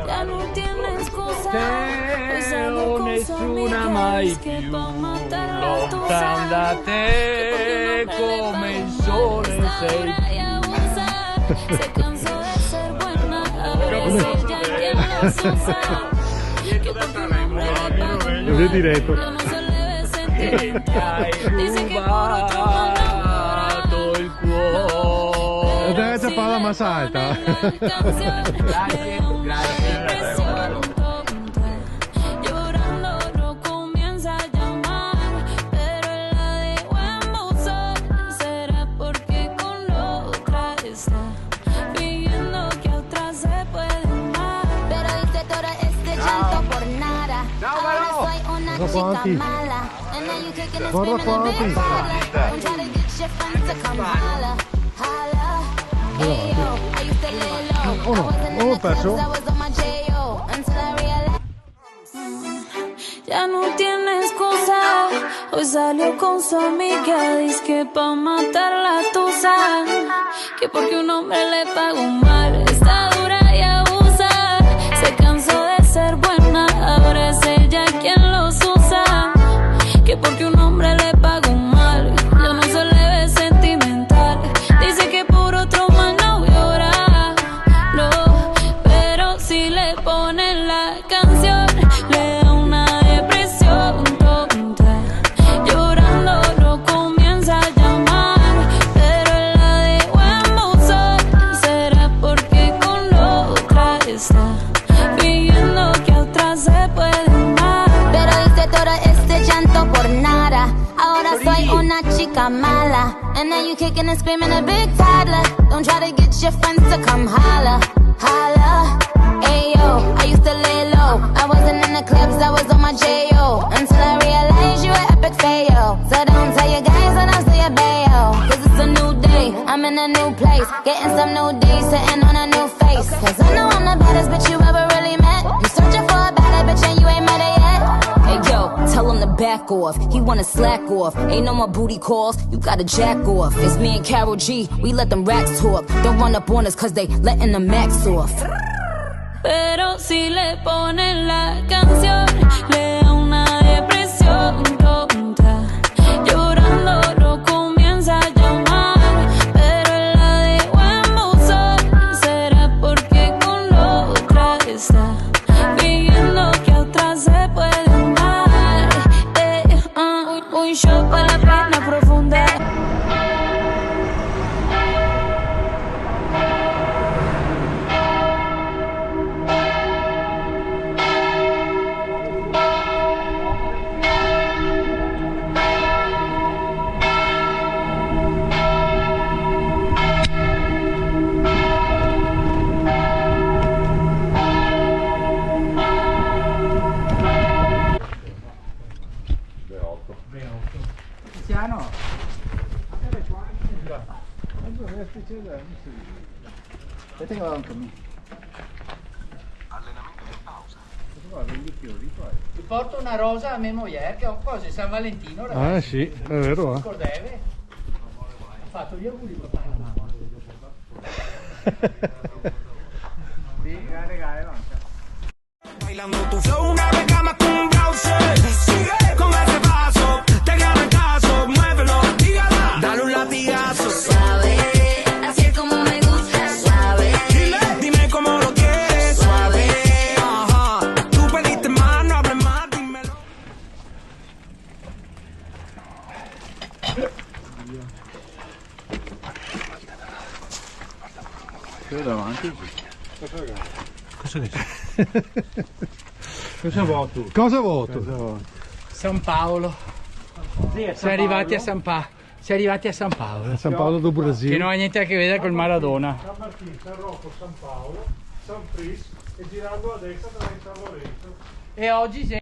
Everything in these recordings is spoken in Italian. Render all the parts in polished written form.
Ya no tienes excusa. O nessuna mai più lontana da te, come il sole sei. Se cansó de ser buena, ahora es ella quien los usa. Que porque un hombre le paga un mal, diretto. yo no se le ve sentimental. Dice que por otro Rubato il cuore. La terza palla ma salta. Grazie, grazie. Llorando no comienza a llamar, pero él la dejó en buzón. Será porque con la otra está fingiendo que a otra se puede amar. Pero hice todo este llanto por nada. Ahora soy una chica mala. And now you kicking and screaming a big holla. Don't try to get your friends to come holla, holla. Hey yo, I used to lay low. I wasn't in the clubs, I was on my J.O. Until I realized. Ya no tiene excusa. Hoy salió con su amiga, dice que pa' matar la tusa. Que porque un hombre le pagó mal, está dura y abusa. Se cansó de ser buena, ahora es ella quien los usa. Que porque un hombre le pagó mal, yo no se le ve sentimental. Dice que por otro mal no llora, no, pero si le ponen la canción, le da una depresión tonta. Llorando no comienza a llamar, pero él la dejó en buzón. Será porque con la otra está fingiendo que a otra se puede amar. Pero hice todo este llanto por nada. Ahora soy una chica mala. And now you kicking and screaming a big toddler. Don't try to get your friends to come holla, holla. Ayo, I used to lay low. I wasn't in the clubs, I was on my J.O. Until I realized you were epic fail. So don't tell your guys when I say a bail. Cause it's a new day, I'm in a new place. Getting some new days, sitting on a new face. Cause I know I'm the baddest bitch you ever really met. You searching for a better bitch and you ain't met her yet. Hey yo, tell him to back off. He wanna slack off. Ain't no more booty calls, you gotta jack off. It's me and Karol G, we let them racks talk. Don't run up on us cause they letting the max off. Pero si le ponen la canción, le da una depresión tonta. Llorando no comienza a llamar, pero él la dejó en buzón. Será porque con la otra está fingiendo que a otra se puede amar. Un shot para la pena profunda. Aspetta che vado anche a me. Allenamento in pausa. Guarda, i fiori qua. Ti porto una rosa a mia moglie che oggi San Valentino, ragazzi. Ah sì, è vero. Ricordavi? Ho fatto gli auguri papà e la mamma. Sì, regalo anche. Bailando tu flow, una recama con un browser. Sigue con ese paso, te gana el caso, muévelo, dígala, dale un latigazo. Suave, así es como me gusta, suave. Dime cómo lo quieres, suave. Ajá, tú pediste más, no hables más, dímelo. Io davanti. Cosa che c'è? Cosa voto? Cosa voto? San Paolo. Siamo arrivati a San Paolo. Siamo arrivati a San Paolo. San Paolo do Che Brasile. non ha niente a che vedere col Maradona. San Martino, San Rocco, San Paolo, San Fris e girando a destra tra San Lorenzo. E oggi sei...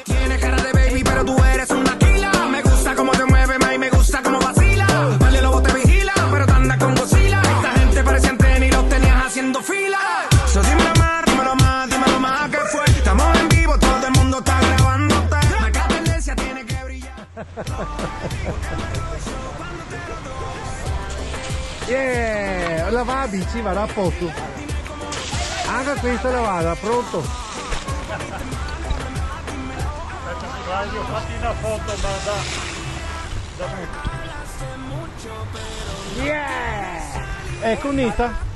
Tienes cara de baby, pero tú eres una killa. Me gusta cómo te mueves, ma, y me gusta cómo vacila. Vale, lobo te vigila, pero te anda con Godzilla. Esta gente parece antena y los tenías haciendo fila. So dímelo más, ¿qué fue? Estamos en vivo, todo el mundo está grabándote. Marca tendencia, tiene que brillar. Yeah! lava la bici, vada a posto. Anche questa lavata, pronto? Voglio fatti una foto, ma da me. Yeah! Ecco Nita.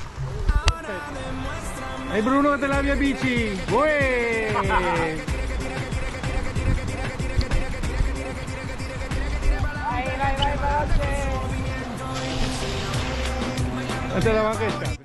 E Bruno che te lavi a bici. Uè! Vai. E te la va anche